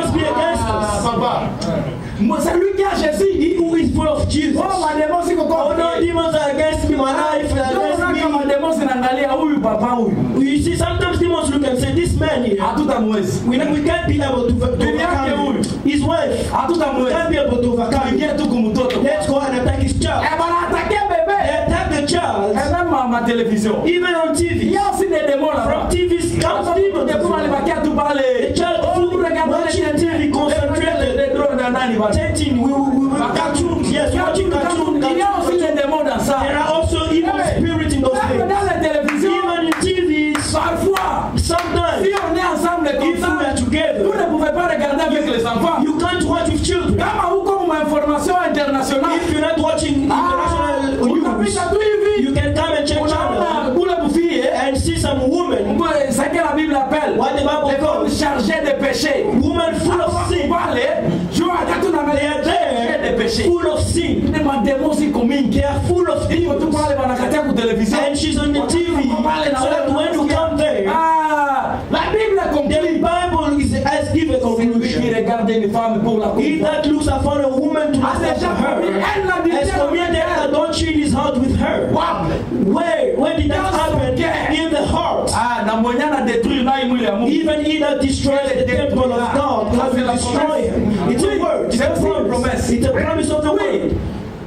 demons be against us. Papa. C'est lui qui a Jésus. Who is full of Jesus. Oh, ma démon, c'est quoi? Oh no, demons are against me, my life, against me. Ma démon, c'est n'angalia huyu papa huyu. You see, sometimes demons look and say, this man here, A tout amouez. we can't be able to overcome him. His wife, A tout amouez. can't be able to overcome him. Ingia tu kumutoto. Let's go and attack his child. Eh, bana attaquer bébé. They attack the child, Et même ma télévision. even on Il TV. y a aussi des démons là. From TV's comes demons. Des pour aller baquer à tout parler. The child watching TV, concentrated, Les drones dans nani va. attention, we cartoons, yes, watching cartoons. Il y a aussi des démons dans ça. There are also evil spirits in those Même things. dans la télévision. Even in TVs, Parfois. sometimes, Si on est ensemble comme if we are ça, vous together, ne pouvez pas regarder avec les enfants. you can't watch with children. Kama huko ma information internationale. If you're not watching international news, Utapita tu hivi. you can come and check channel Unaona kule bufie and see some woman, ce que la Bible appelle what the Bible les femmes calls chargées de péché. woman full of sin. They are there, full of sin. They are full of demons. And she's on the TV. So that when you come there, the Bible has given a conclusion. He that looks upon a woman to lust after her has committed adultery in his heart with her. Where did that happen? In the heart. Even he that destroys the temple of God, God will destroy him. It's a word. It's a promise. It's a promise of the word.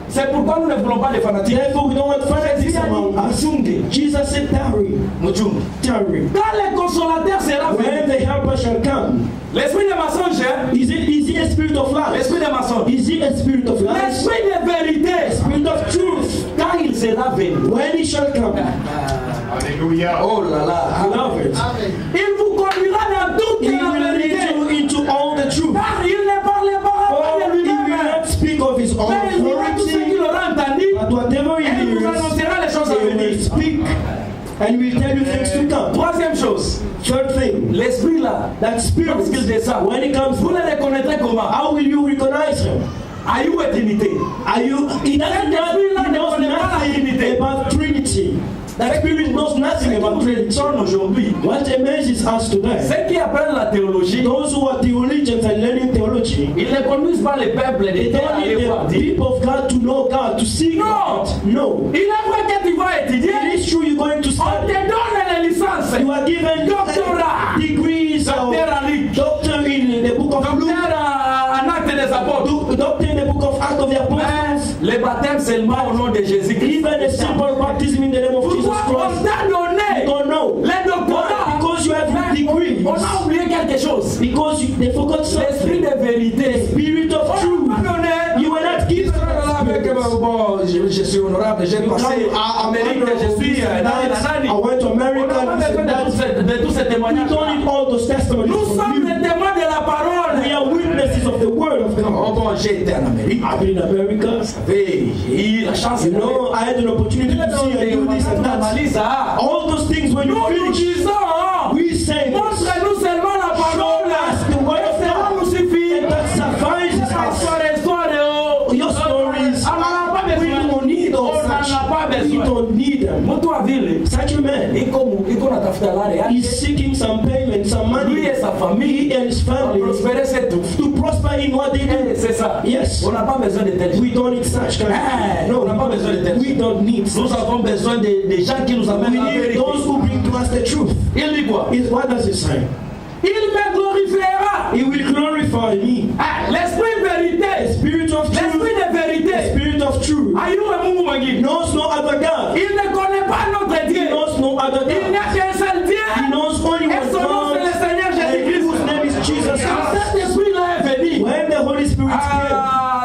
C'est pourquoi nous ne voulons pas les fanatiques. Therefore, we don't want fanatics among us. Jesus said, tarry. Tarry. Quand le consolateur sera When venu, the helper shall come. l'esprit de mensonge, Is he a spirit of life? l'esprit de mensonge, Is he a spirit of life? l'esprit de vérité, Spirit of truth. quand il sera venu. When he shall come. Alléluia. Oh là là. Beloved, Il vous conduira dans toute he la will lead vérité. you into all the truth. Car il ne parlera pas de He will lui-même. not speak of his own Mais il dira tout ce authority, qu'il aura entendu. but whatever he Et il vous hears, annoncera les choses à he will venir. speak and will tell you things to come. Troisième chose, Third thing, l'esprit là, that spirit, lorsqu'il descend, when he comes, vous le reconnaîtrez comment? how will you recognize him? À you eternité. Are you? He doesn't know. He knows nothing about Trinity. That spirit knows nothing about Trinity. Aujourd'hui, What amazes us today, ceux qui apprennent la théologie, those who are theologians and learning theology, ils ne conduisent pas les peuples they de terre don't à aller voir need the Dieu. people of God to know God, to seek No. God. No. Il est vrai que tu vas étudier, It is true you're going to on te study. donne les licences. You are given Doctorat. degrees of Docteur en Luc, doctor in the book of Luke, docteur en acte des apôtres. doctor in the book of Acts of the Apostles, Mais le baptême seulement au nom de Jésus-Christ. even a simple baptism in the name of Jesus Pourquoi on Christ. t'a You donné don't know. les doctorats? Why? Because you have degrees. On a oublié quelque chose. Because they forgot L'esprit something. de vérité. Spirit of On truth. m'a donné. You were not given Bon, je suis honorable, j'ai passé à Amérique, je suis I went to On n'a America. pas besoin de tous ces We témoignages. don't need all those testimonies Nous from sommes you. les témoins de la We parole. are witnesses of the word of God. Oh bon, j'ai été en Amérique. I've been in America. J'ai eu la chance You know, I had an opportunity to see and do this and that. All those things when you Nous finish, disons, we say, montre-nous seulement la show parole. us the word of Ça God. nous suffit. And that suffices us. Your stories, On n'en a pas we besoin. don't need all On n'en such. a pas We besoin. don't need them. Mtu wa vile Such a man, iko natafuta lare yake. he's seeking some payment, some Lui money. et sa famille He and his family prospérer c'est tout. to prosper in what they do. C'est ça. Yes. On n'a pas besoin de tels. We don't need such kind Hey, of no, on n'a pas besoin de tel. we don't need Nous such. avons besoin des gens qui nous We amènent la need vérité. those who bring to us the truth. Il dit quoi? What does it say? Il me glorifiera. He will glorify me. Ah, l'esprit vérité. The spirit of L'esprit truth, de the vérité. spirit of truth, Ayuwe Mungu mwingine. knows no other God. Il ne connaît pas notre He Dieu. knows no other Il n'y a God. qu'un seul He Dieu. knows only Et one son nom c'est le God, Seigneur and Jésus-Christ. whose name is Jesus Quand Christ. cet esprit-là est venu, When the Holy Spirit came,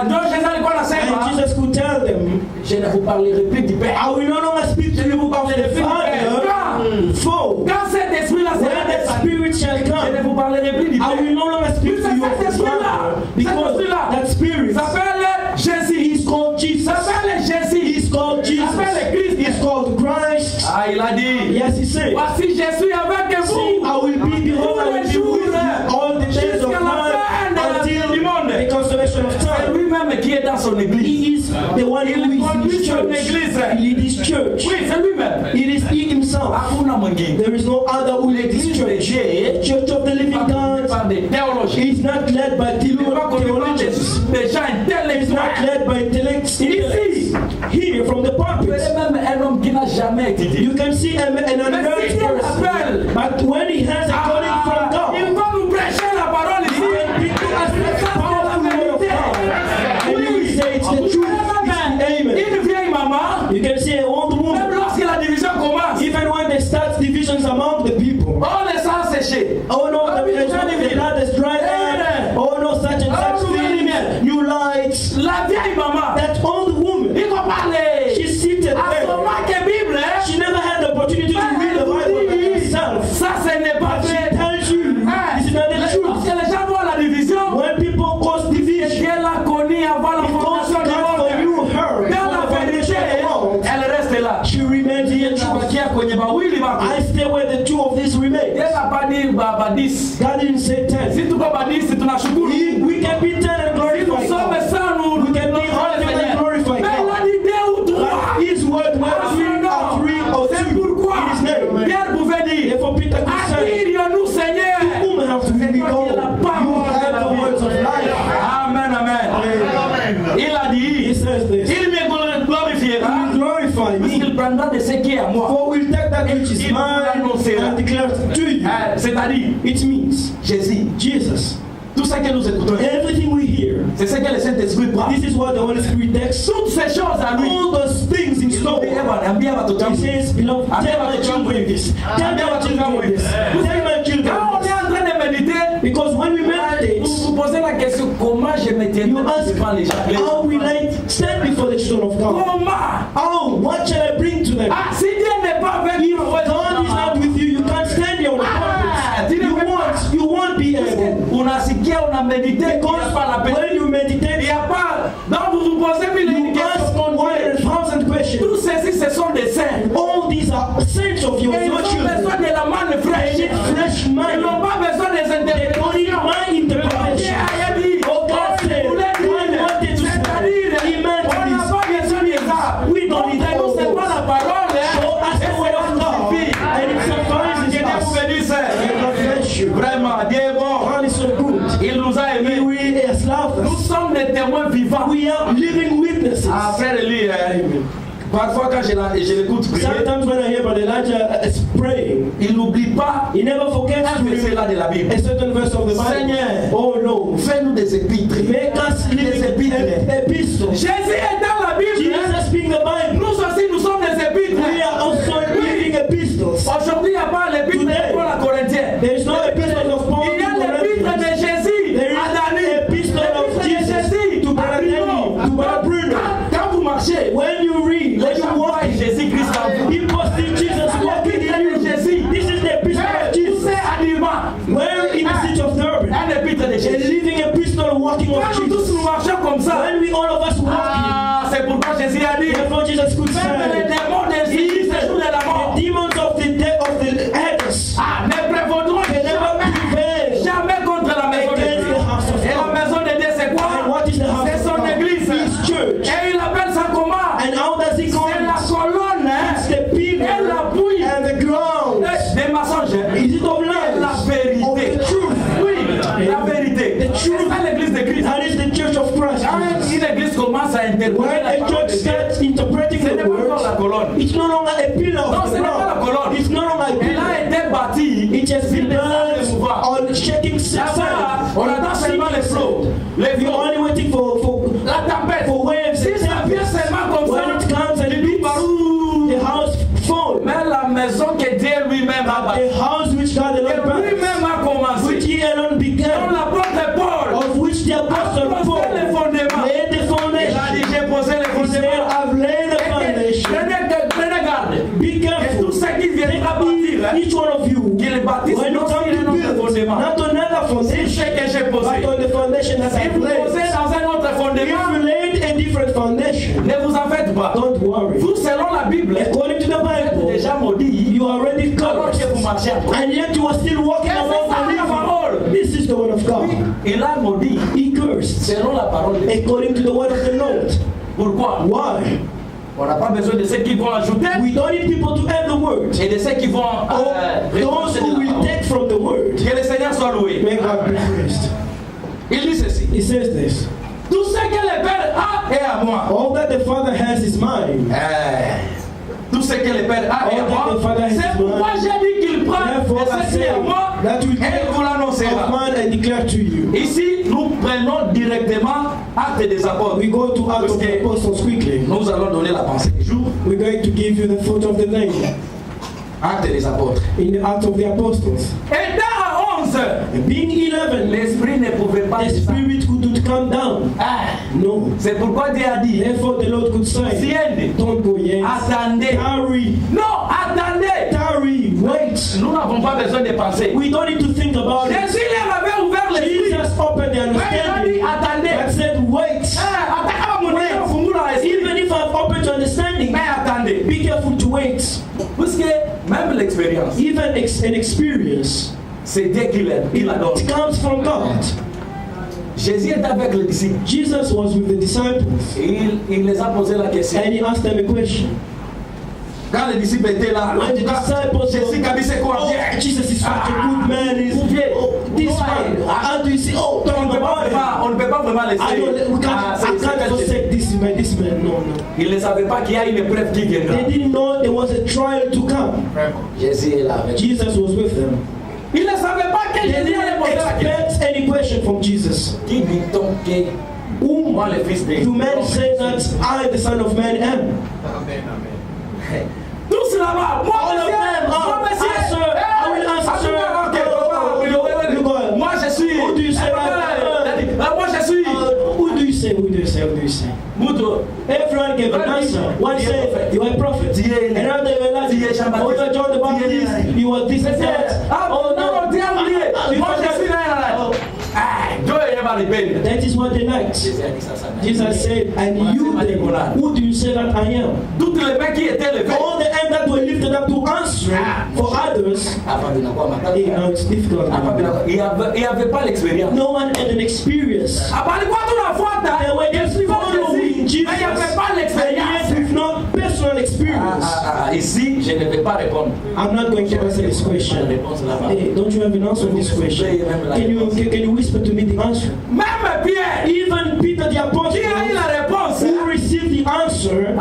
donc Jésus alikuwa and anasema, Jesus could tell them, je ne vous parlerai plus du Père. I will no longer speak to you about the Father, for Quand cet esprit-là when sera the descendu, Spirit shall je ne come, vous parlerai plus du I Père. will no longer speak to you of the Father, because that Spirit S'appelle Jésus. is called Jesus. S'appelle Jésus. He's called Jesus. S'appelle Christ. He's called Christ. Ah, il a dit, Yes, he said, voici je suis avec see, vous. I will be, behold, I will be with you all the days of time until the consummation of C'est time. lui-même qui est dans son église. He is the one who Il is in conduit his son church. église. He leads his church. Oui, c'est lui-même. It is he himself. Hakuna mwingine. There is no other who leads his church. The church of the living God Par des théologies. is is not led by theologians. Des gens It's intellectuels. not led by intellects. Here from the pulpit. Même un homme qui n'a jamais étudié. You can see an unknown person. But when he has a calling from God, Il va nous prêcher la parole he ici. can bring to us the powerful word of God. And he will say it's the truth. It's amen. Une vieille maman, You can see an old même woman. lorsque la division commence, Even when they start divisions among the people. on les sent sécher. Oh no, the blood is dried up. Oh no, such and such thing. New lights. La vieille maman, That old woman, il va parler. she's seated À there. son manque Bible, hein? She never had the opportunity to read the Bible by herself. Ça, ce n'est pas But she vrai. tells you, this is not the Lorsque truth. les gens voient la division, When people cause division, Dieu l'a connu avant la because fondation du God for monde. you, her, Dans la before the vérité, foundation of the world, elle reste là. she remains here true. Bakia kwenye mawili wako. I stay where the two of these remain. Dieu n'a pas dit badis. God didn't say 10. Si tuko badisi tunashukuru. We can be 10 and Nous glorify sommes God. sans nous. We can be 100 and glorify Mais il God. a dit deux ou trois. His word, where three or C'est two pourquoi in His name. Pierre pouvait dire, Therefore Peter could say, attire-nous Seigneur. whom have to we go? You have the words of life. Amen, amen. Amen. Il a He dit, says this. il me glorifiera. He will glorify me. Puisqu'il prendra de ce qui est à moi. For we'll take that which is mine and declare it to you. C'est-à-dire, It means Jésus. Jesus. Tout ce que nous écoutons, Everything we hear, c'est ce que le Saint-Esprit prend. this is what the Holy Spirit takes. Toutes ces choses à lui. All those things in store. Ambia watoto He wangu. says, beloved, tell my children this. Tell my children this. Tell my Quand on children est en train de méditer, this. Because when we meditate, vous vous posez la question, comment je me tiens you ask, devant les gens? how will I stand before the children of God? Comment? Oh, what shall I bring to them? Ah, si Dieu n'est pas avec If nous, God is not with you, you can't stand here on the pulpit. You won't be able. unasikia una méditer, il n'y a pas la Because peine. when you Il meditate, n'y a pas. Donc vous vous posez mille you ask questions. 1,000 questions. Tous ceci, ce sont des saints. All these are saints of yours, Et ils your ont children. besoin de la manne They fraîche. need fresh Ils mind. n'ont pas besoin des They don't need interprétations. my interpretation. Oh, God said, God wanted to say, He meant this. We don't need all those. So ask the word of God, and it suffices us. And God bless you. Vraiment, Dieu est bon. God is so good. Il nous a He aimés. really has loved Nous us. sommes des témoins vivants. We are living witnesses. Après le lire, parfois quand je l'écoute prier, Sometimes when I hear Brother Elijah is praying, il n'oublie pas he never forgets un verset to là de la Bible. a certain verse of the Bible. Seigneur, Oh no, fais-nous des épîtres. make us living epistles. Jésus est dans la Bible. Jesus being the Bible. Nous aussi, nous sommes des épîtres. We are also living epistles. Aujourd'hui, il n'y a pas l'épître de Paul à Corinthiens. There is no epistle of Paul. Il y a l'épître de Jésus There à is Dani. an epistle of Jesus to Brother Daniel, to Brother Bruno. Quand vous marchez, When you read, when les gens you voient walk, Jésus-Christ en vous. people see Jesus walking in you. This is the epistle of Jesus. C'est animant. Where in the city of Durban, Un épître de a Jésus. living epistle walking of Quand nous tous Jesus. nous marchons comme ça, When we all of us walking, c'est pourquoi Jésus a dit, therefore Jesus could même les say, démons des îles, ces jours de la mort, the demons of the Hades ne prévaudront can never prevail jamais contre la maison de against Dieu. the house of Et la God. maison de Dieu, c'est And quoi? what is the house C'est of son God? église. His church. Et il appelle ça comment? And how does he call C'est la it? colonne, It's hein? the pillar Et la bouille and the ground. des mensonges. Is it of Et la lies? Of vérité. the truth. Oui, la vérité. The truth. C'est ça l'église de Christ. That is the church of Christ. Quand une église commence à interpréter When la a parole church de Dieu, starts interpreting ce n'est the pas encore la words, colonne. it's no longer a pillar Non, of ce the n'est pas la ground. colonne. It's no longer a Elle pillar. a été bâtie. It has been Des built mouvants. on shaking Là-bas, sand. on attend seulement les flots. Les You're vents. only waiting for La tempête. waves. Si ça vient seulement comme ça, When it comes and it beats, the house falls. mais la maison que Dieu lui-même a bâtie, The house which God que alone built, lui-même a which commencé, He alone dans began, l'apôtre Paul, of which the a apostle posé Paul les fondements. laid the Il a dit, foundation. j'ai posé les He said, fondements. I've laid the foundation. Prenez garde. Be Et tout careful. ce qui viendra bâtir, hein, Each one of you, qu'il bâtisse when you non come sur un to autre build, fondement. not another C'est foundation, ce que j'ai but posé. on the foundation that Si I vous posez placed. dans un autre If fondement, you laid a different foundation, ne vous en faites pas. don't worry. Vous, selon la Bible, According to the vous êtes Bible, déjà maudit you are already alors que vous covered, marchez encore. and yet you are still walking Et c'est among ça the la living. parole. This is the word of God. Il a maudit He cursed selon la parole de Dieu. according to the word of the Lord. Pourquoi? Why? On n'a pas besoin de ceux qui vont ajouter We don't need people to add the word, et de ceux qui vont or those repousser who de la will parole. take from the word. Que le Seigneur soit loué. May God be praised. Il dit ceci. He says this. Tout ce que le Père a est à moi. All that the Father has is mine. Tout ce que le Père a est à moi. C'est pourquoi j'ai dit qu'il prend Therefore, I ceci say à moi that we et il vous of l'annoncera. mine and declare to you. Ici, nous prenons directement Actes des Apôtres. We go to Acts of the Apostles quickly. Nous allons donner la pensée du jour. We're going to give you the foot of the day Actes des Apôtres. in the Acts of the Apostles. Et dans 11, And being 11, l'Esprit ne pouvait pas the descendre. Spirit couldn't come down. No. C'est pourquoi Dieu a dit, Therefore, the Lord could say, Tiens, don't go yet. attendez. Tarry. Non, attendez. Tarry. Wait. Nous n'avons pas besoin de penser. We don't need to think about it. Jésus leur avait ouvert l'esprit. Jesus opened the understanding. Attendez. But said, wait. Even if I've opened your understanding, Mais attendez. be careful to wait. Parce que même l'expérience, Even an experience, c'est Dieu qui la donne. it comes from God. Jésus était avec les disciples. Jesus was with the disciples Et il les a posé la question. and he asked them a question. Quand les disciples étaient là, When the disciples Jésus a dit c'est quoi? oh, Jesus is such a good man. This one, how do you see? Oh, talking about it. On ne peut pas vraiment laisser. I can't forsake this man. No. Ils ne savaient pas qu'il y a une épreuve qui viendra. They didn't know there was a trial to come. Jésus est là avec eux. Jesus was with them. Ils ne savaient pas que They Jésus allait didn't poser la question. expect any question from Jesus. Qui dit-on que moi le fils de Do men say that I, the Son of Man, am? Tous là-bas, moi All of them are. Answer. I will answer, sir. You go ahead. Moi je suis. Who do you say? Moi je suis. Who do you say? Muto. Everyone gave an answer. One said, you are a prophet. Another they were like, oh, you are John the Baptist. You are this and that. Oh, no. Moi je suis là. That is what they liked. Jesus said, and you then, who do you say that I am? Toutes les mains qui étaient levées. All the hands that were lifted up to answer for others, hey, now it's difficult. Il n'y avait pas l'expérience. No one had an experience. They were just following Jesus, Mais il n'y avait pas and l'expérience. yet with no personal experience. Ici, je ne vais pas répondre. I'm not going to answer this question. Hey, don't you have an answer to this question? Can you whisper to me the answer? Même Pierre, Even Peter the apostle, qui a eu la réponse, who received the answer,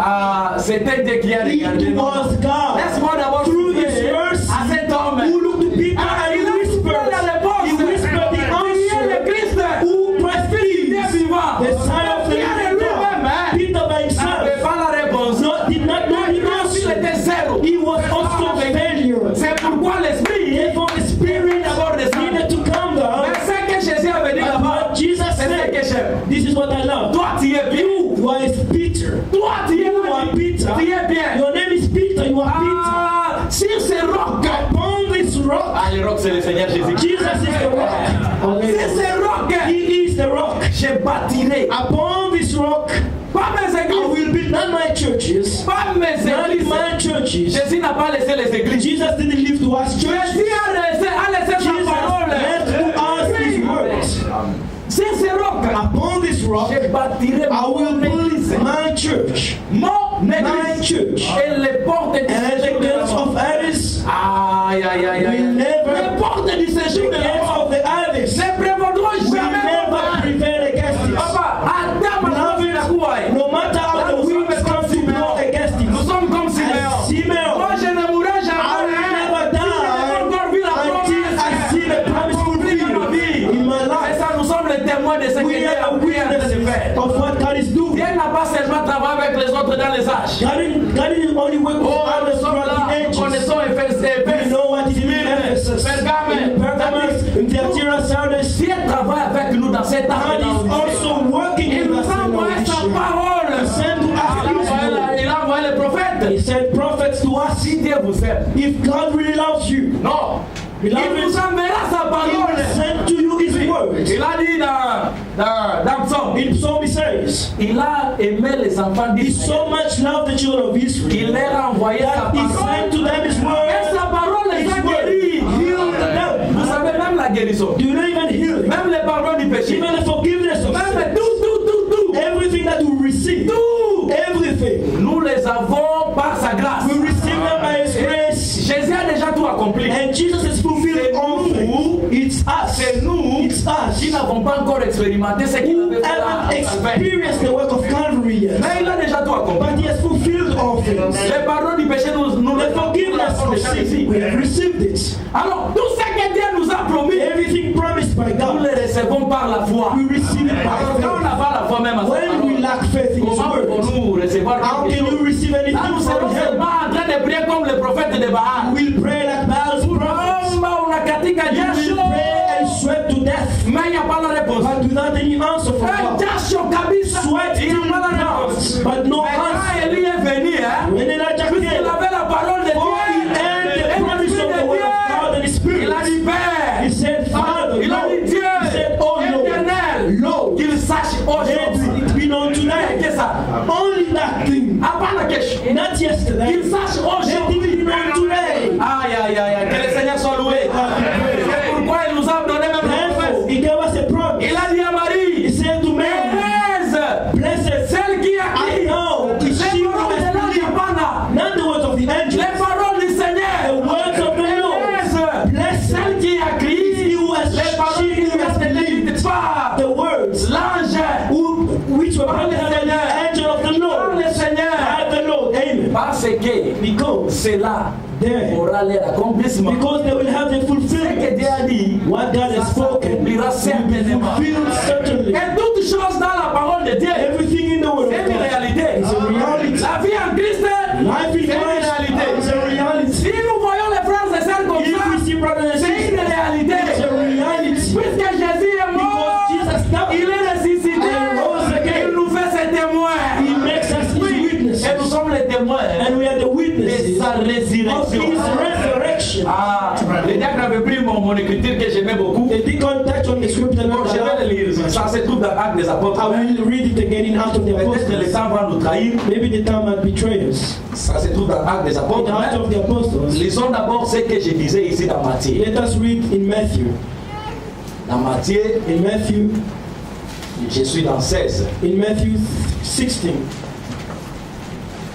c'était Dieu qui a regardé. it was God. Laisse-moi d'abord Through souffler his mercy, à cet homme. who looked to Peter and Il he a whispered, trouvé la réponse. he whispered the Qui est answer, le Christ? who Christ Il est is, vivant. the Son of the Pierre living lui-même, God. Peter by n'avait himself pas la réponse. did not know the Il answer. était zéro. He was also a failure. C'est pourquoi l'esprit Therefore the Spirit d'abord descend. needed to come down. Mais ce que Jésus avait dit But là-bas, what Jesus c'est ce que said, j'aime. this is what I love. Toi, tu es bien. You are Peter. Toi, tu es You are Peter. Tu es bien. Your name is Peter. You are Peter. Sur ce roc. Upon this rock, Le roc, c'est le Seigneur Jésus. Jesus is the rock. C'est ce roc. He is the rock. Je bâtirai. Upon this rock, Pas mes I églises. will build not my churches, Pas mes not églises. my churches. Jésus n'a pas laissé les églises. Jesus didn't leave to us Jésus churches. a laissé sa Jesus parole. left to us his words. Sur ce roc. Upon this rock, Je bâtirai I will mon église. build my church. Mon My église. church. Et les portes du And the séjour de la gates mort. of Hades, Aïe, aïe, aïe, aïe. will never, Les portes du the séjour de la gates mort of the Hades ne prévaudront will jamais. never prevail against it. Papa, Adam a fait la couille. No matter how the winds come to blow against it, Nous sommes comme Siméon. Simeon, Moi, je ne mourrai I will jamais. never die encore vu la until I see the promise fulfilled in my C'est life. ça, nous sommes les témoins de ce que We Dieu are a the pris en train de witnesses faire. of what God is doing. Dieu n'a pas seulement travaillé avec les autres dans les âges. God didn't only work with Oh, nous others sommes throughout là, the nous ages. connaissons We know what he did in Ephesus, in Pergamos, in Thyatira, Sardis. Dieu travaille avec nous dans cette God is also working Il with nous us a in envoyé our sa mission. parole. He sent to us his word. Il a envoyé les prophètes. He sent prophets to us. Si Dieu vous aime, If God really loves you, non, il Beloved, vous enverra sa he parole. will send to you his word. Il a dit dans Psaume, In Psalm he says, il a aimé les enfants he d'Israël. so much loved the children of Il Israel leur a envoyé sa that he sent parole. to them his Et word. sa parole les a His word guéris. healed them. Vous savez, même la guérison, Do you know even healing? même le pardon du péché, Even the forgiveness of même sin. tout, Everything that we receive, tout, everything, nous les avons par sa grâce. we receive them by his grace. Jésus a déjà tout accompli. And Jesus has fulfilled all things. It's us. C'est nous It's us qui n'avons pas encore who expérimenté ce qu'il who avait fait haven't à Calvaire. experienced the work of Calvary yet. Mais il a déjà tout accompli. But he has fulfilled all things. Le pardon du péché, nous The le forgiveness of déjà sin, ici. we have received it. Alors, tout ce que Dieu nous a promis, Everything promised by nous God, le recevons par la foi. we receive it Alors, by quand on faith. n'a pas la foi même à sa When we parole, lack faith in His comment word, pouvons-nous recevoir how quelque can chose? you receive Là, anything nous serons from Him? seulement en train de prier comme le prophète de Baal. We'll pray like Baal's prophets. Omba unakatika You jasho, will pray and sweat to death, mais il n'y a pas la réponse. but without any answer from God. Jasho kabisa, Sweat il n'y till a pas la réponse. blood, but no Mais quand answer. Élie est venu, hein, When Elijah puisqu'il came, avait la parole de for he Dieu, heard et the promise l'Esprit of de the word of God and His Dieu, Spirit. il a dit Père, He said, Father, il a dit Lord. Dieu, He said, Oh éternel, Lord, qu'il sache let aujourd'hui. it be known Qu'est-ce today. que ça? Only that thing, Avant la question, not yesterday. qu'il sache Let it aujourd'hui. be known today. Aïe, aïe, aïe, aïe, que le Seigneur soit loué. C'est pourquoi il nous a donné même la Therefore, promesse. He gave us a promise. Il a dit à He Marie, said to Mary, Thérèse, Blessed, celle qui a I dit know, les is she who paroles de has l'ange believed, Pana, not the words of the angel, les paroles du the Seigneur. words of the Lord. Thérèse, Blessed celle qui a is crié he who has, les paroles she qui who has ne believed dites pas. the words L'ange, which were brought by the angel of the par Lord. le Seigneur. By the Lord. Amen. Parce que Because cela there, aura leur accomplissement. because they will have the Ce que fulfillment. Dieu a dit, What God ça has spoken will be s'accomplira certainement. fulfilled certainly. Et toute chose dans la parole de Dieu, Everything in the word c'est of une God réalité. is a reality. La vie en Christ, Life in c'est une Christ réalité. is a reality. Si nous voyons les frères et sœurs comme If we ça, see brothers and c'est une sisters, réalité. it's a reality. Puisque Jésus est mort, Because Jesus died, il est ressuscité, and rose again. il nous fait ses témoins. He makes us His witnesses. Et nous sommes les témoins And we are the de witnesses sa of résurrection. His resurrection. Ah, le diacre avait pris mon écriture que j'aimais beaucoup. The deacon touched on the scripture Bon, je vais le lire. Ça se trouve dans Actes des Apôtres. I will read it again in Acts of the Peut-être que le Apostles. temps va nous trahir. Maybe the time might betray us. Ça se trouve dans Actes des In Apôtres. Acts of the Apostles, Lisons d'abord ce que je disais ici dans Matthieu. let us read in Matthew. Dans Matthieu, In Matthew, je suis dans 16. in Matthew 16,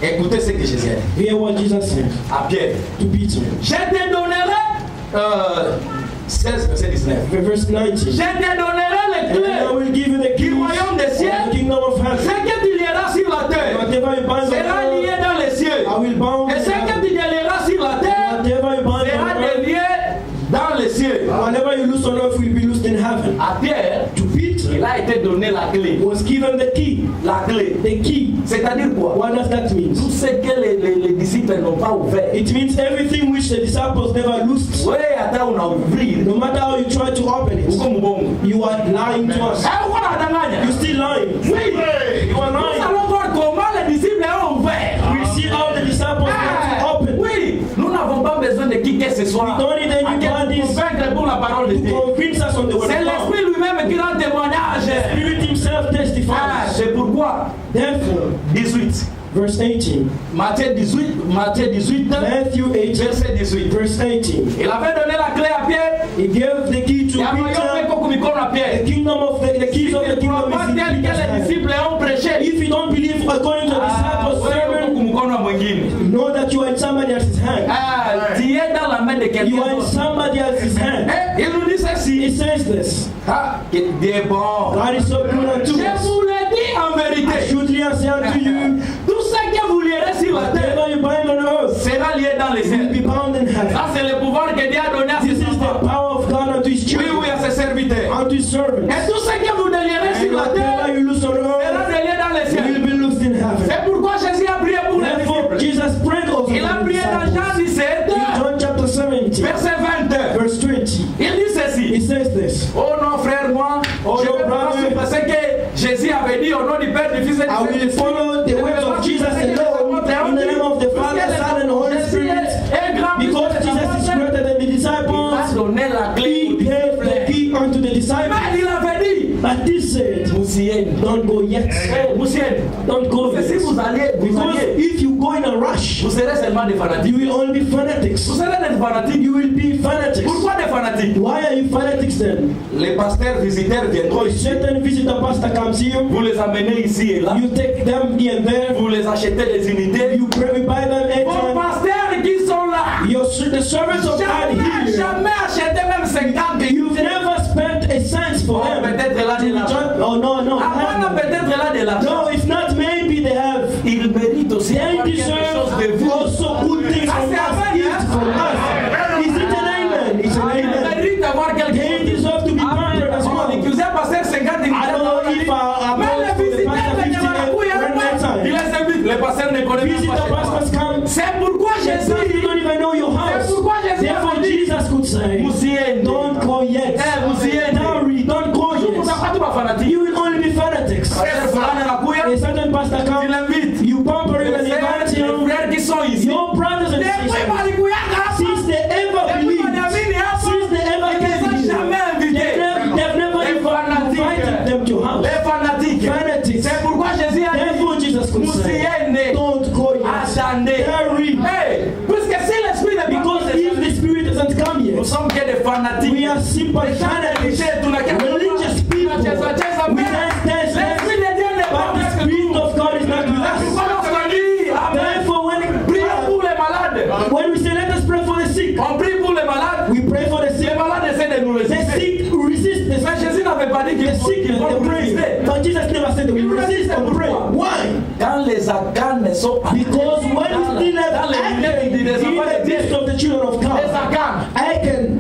Écoutez ce que Jésus a dit hear what Jesus said à Pierre. to Peter. Je te donnerai 16, verset 19. Verse 19. Je te donnerai les And I clés will give you the keys du royaume des of the cieux. kingdom of Ce heaven. que tu lieras sur la terre Whatever you bind on sera lié earth, dans les cieux. I will bound Et in ce que heaven. tu lieras sur la terre Whatever you bind sera on earth, lié dans les cieux. whatever you loose on earth will be loosed in heaven. À Pierre, To Peter il a été donné la clé. was given the key. La clé. The key. C'est-à-dire quoi? What does that mean? Tout ce que les disciples n'ont pas ouvert. It means everything which the disciples never loosed. Oui, attends, on a ouvert. No matter how you try to open it, Uko mbongo. you are lying to us. Eh, uko unadanganya. You're still lying. Oui. You are Nous lying. allons voir comment les disciples ont ouvert. We see how the disciples had to open. Oui, nous n'avons pas besoin de qui que ce soit. We don't need anybody À quel convaincre pour la parole de to Dieu. convince us on the word C'est of God. l'Esprit lui-même qui rend témoignage. Spirit himself Ah, testifies. c'est pourquoi. Therefore, 18. verse 18. Matthieu 18, Matthew 18, verset 18. verse 18. Il avait donné la clé à Pierre. He gave the key to Il a envoyé Peter. au mikono à The Pierre. kingdom of the keys Si of tu the ne kingdom crois pas is in tel que Peter's les hand. disciples ont prêché, If you don't believe according to the disciples' sermon, mkono wa mwingine. know that you are in somebody else's hand. Ah, tu es dans la main de You quelqu'un are in d'autre. somebody else's hand. Eh, il nous dit ceci. He says this. Ah, que Dieu est bon. God is so good unto Je us. vous le dis en vérité. Truly I say unto you, Tout ce que vous lirez sur la terre whatever you bind on earth sera lié dans les will cieux. be bound in heaven. Ça, c'est le pouvoir que Dieu a donné à This ses is the enfants. power of God unto his Oui, children, oui, à ses serviteurs. unto his servants. Et tout ce que vous délierez And sur la terre whatever you loose on sera earth délié dans les cieux. will be loosed in heaven. C'est pourquoi Jésus a prié pour les Therefore, disciples. Jesus prayed also Il a for the prié dans Jean disciples. 17, In John chapter 17, verset 20. verse 20, Il dit he ceci. says this. Oh non, frère, moi, Oh je non, vais pas brother. suivre ce que Jésus avait dit au nom du Père, du Fils et du I will Saint-Esprit. follow the words of Jesus alone in the name of the Father, Son, and Holy Spirit. Because Jesus is greater than the Il a disciples, donné la clé he aux gave the disciples. key unto the Mais disciples. il avait dit, But he said, Moussienne, don't go yet. Moussienne, Don't go si yet. vous alliez, Because if you go in a rush, vous serez seulement des fanatiques. you will only be fanatics. Vous serez des fanatiques. You will be fanatics. Pourquoi des fanatiques? Why are you fanatics then? Les pasteurs visiteurs viendront ici. Certain visitor pastor comes here, Vous les amenez ici et là. you take them here and there, Vous les achetez des unités. you pray, we buy them Vos anytime. pasteurs qui sont là, The servants of God jamais, here, jamais acheté même 50 you've never spent a cent for them. peut-être là de l'argent. Oh no, no. Hapana, peut-être là de l'argent. No, it's not maybe they have. Il mérite aussi They quelque chose de deserve vous. also good things from us, gift from us. Is it an amen? It's an Il amen. mérite d'avoir quelque They chose. deserve to be pampered as well. Accusé passer 50 I don't know if Mais le visiteur ne le pasteur ne connaît même pas chez toi. pastors come. C'est pourquoi Some Jésus people don't even know your house. C'est pourquoi Jésus Therefore, a dit, Jesus could say, Musiende. don't go yet. Musiende. Tarry, don't go yet. Utakuwa tu mafanatiki. You will only be fanatics. Pasteur fulani anakuya, A certain pastor tu comes, l'invites. you pamper him and Les invite him. frères qui sont ici. Your brothers and Depuis sisters, balikuyaka hapa. since they ever Depuis believed, wanaamini hapa. since they ever Ils came ne sont here, jamais invités. they've never Les even fanatiques. invited them to house. Les fanatiques. Fanatics. C'est pourquoi Jésus a dit, Therefore, Jesus could say, Musiende. don't go yet. Attendez. Tarry. Hey, puisque si l'esprit n'est pas Because if the Spirit doesn't come nous yet, sommes que des fanatiques. we are simple fanatics, religious people. We dance, dance, L'esprit de Dieu n'est pas but the Spirit of God is not with us. Therefore, when we say let us pray for the sick, On prie pour les malades. we pray for the Les sick. malades essaient de nous The résister. sick resist the Mais sick. Jésus n'avait pas dit The qu'ils sick vont they nous pray. résister. But Jesus never said that we resist and pray. Why? Quand les arcanes sont Because when dans we still have dans les Achan lunettes in des enfants the de Dieu, midst of the children of les God, arcanes,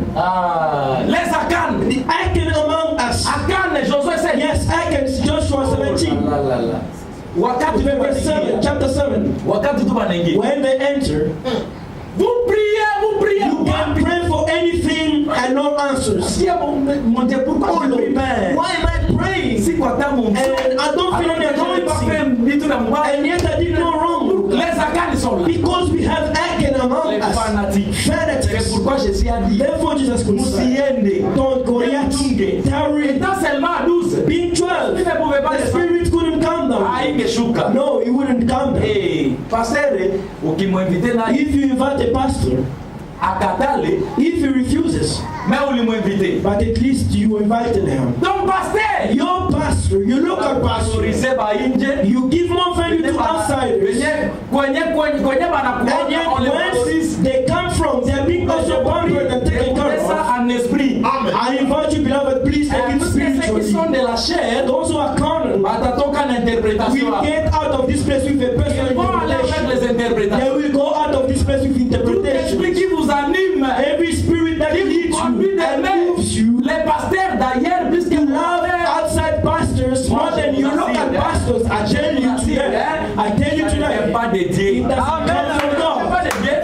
les arcanes, the Achan among us. arcanes, Josué 7. Yes, Achan, Joshua 17. Wakati tu Verse 7, banaingia. chapter 7. Wakati tu banaingia. When they enter, Vous priez. you can pray for anything and no answers. Si mon Dieu, pourquoi Oh je Lord, prie, Père? why am I praying? Si kwa tamu And I don't feel any pas anointing. fait du tout la moubaye. And yet I did no wrong. Les arcanes sont là. Because we have Achan among Les us. fanatiques. C'est Fanatics. pourquoi Jésus a dit, Therefore Jesus could say, Musiende. don't go yet. Tarry. Étant seulement à 12. Being Il 12, ne pouvait pas the descendre. Spirit couldn't come down. Haingeshuka. No, he wouldn't come down. Eh, pasteur, ukimwinvite na If you invite a pastor, akatale, if he refuses, mais ulimwinvite. but at least you invited him. Donc pasteur, Your pastor, your local pastor, pastorise ba inje. you give more value to outsiders. Kwenye And banakuona yet on les where valorise. they come from, they're being also pampered and taken care Écoutez of. ça en esprit. I invite you, beloved, please take it Tous ceux qui sont spiritually. de la chair, Those who are carnal, batatoka na will interpretation. get out of this place with a personal Ils vont aller avec interpretation. les They interprétations. will go out of this place with Tout esprit interpretation. qui vous anime, Every spirit that leads conduit you des and mains. moves you, Les pasteurs d'ailleurs, puisque you love outside pastors more than your local pastors. I tell you today. I tell you ça ne vient today. pas de Dieu. It doesn't come from God.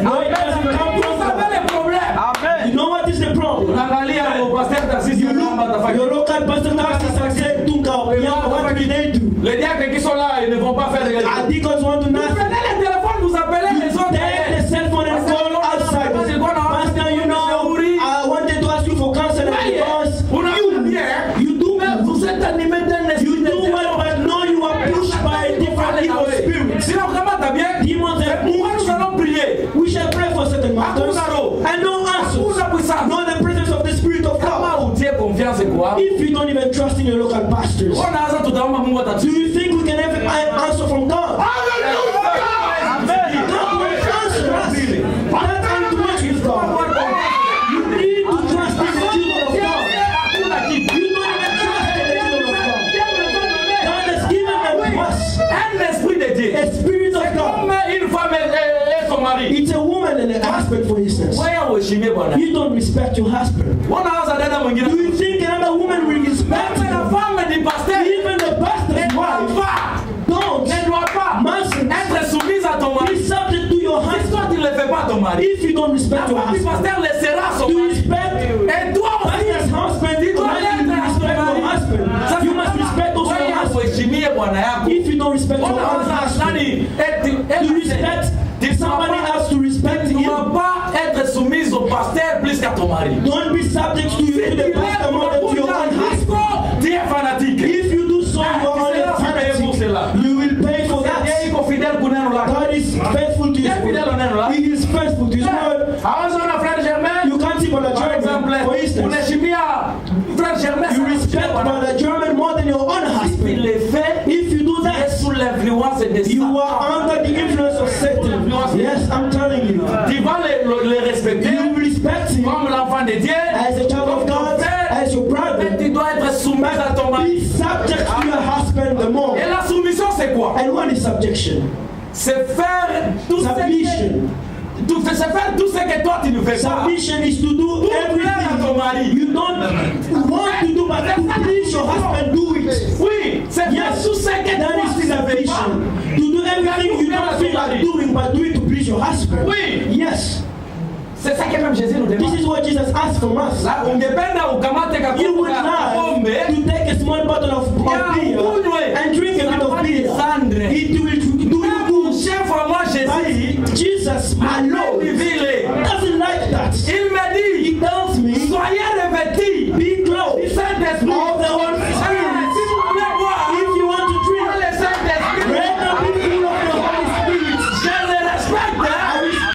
No, it doesn't come Vous from savez God. le problème. You know what is the problem? Unaangalia au pasteur Tarcisse You Namba look, tafaki. your local pastor pastor and say, Tunka, what do they do? Les diacres qui sont là, ils ne vont pas faire de Our deacons want to Vous nothing. prenez le téléphone, vous appelez les autres. Take the cell phone and call outside. Pastor, you know, I wanted to ask you for counseling because you do well. Vous êtes animé d'un esprit. You do well, but no, you are pushed by different evil spirits. Sinon, comment t'as bien? Demons have Pourquoi moved nous allons prier? you. We shall pray for certain matters and no answers. No, the presence of the Spirit of God. Kama utie confiance kwa. If you don't even trust in your local pastors, Unaanza tutaomba Mungu do atatujibu. you think we can ever answer from God? God will answer us. That's how to work with God. You need to trust in the children of God. You don't even trust in the children of God. God has given them to us Un esprit de Dieu. a spirit of Comme God. une femme et son mari. It's a woman and a husband, for instance. Wewe uheshimie bwana. You don't respect your husband. Unaanza dada mwingine. Do you think another woman will respect Même la you? femme du pasteur Even the ne pastor's doit wife pas, don't ne doit pas mustn't être soumise à ton mari. be subject to your Si husband. toi tu ne le fais pas à ton mari, If you don't la respect your femme du husband, pasteur laissera son to mari. respect Et toi pastor's aussi, husband, tu dois like you l'être à ton respect your mari. husband. You must respect also your Wewe husband. uheshimie bwana yako. If you don't respect your own Unaanza husband, nani? you respect somebody else to respect Tu ne him. dois pas être soumise au pasteur plus qu'à ton mari. Don't be subject to the pastor more than to your own husband. Tu es fanatique. If you do so, you are only a fanatic. You will pay for that. Iko fidèle kuneno lako. God is faithful to his word. He is faithful to his word. Hawezi ona frère Germain. You can't see Brother Par exemple, German, for instance. unaheshimia frère Germain. You respect Brother German more than your own Il husband. le fait. If you do Tu es that, sous l'influence de you Satan. are under the influence of Satan. Yes, I'm telling you. Tu vas le respecter You respect him comme l'enfant de Dieu. as a child of God, as your brother. Mais tu dois être soumis But quoi? And what is subjection? C'est faire tout ce Submission. c'est faire tout ce que toi tu ne fais pas. Submission is to do Pour plaire à everything ton mari. you don't want to do, but to please your husband, do it. Oui, c'est faire Yes, tout ce que that toi is tu ne fais pas. submission. To do everything you don't feel like doing, but do it to please your husband. Oui. Yes, C'est ça que même Jésus nous demande. this is what Jesus asked from us. Là, ungependa ukamate You would kakombe like to take a small bottle of beer and drink a bit of beer. It will do you good. chef moi Jésus But Jesus, my Lord, vile doesn't like that. il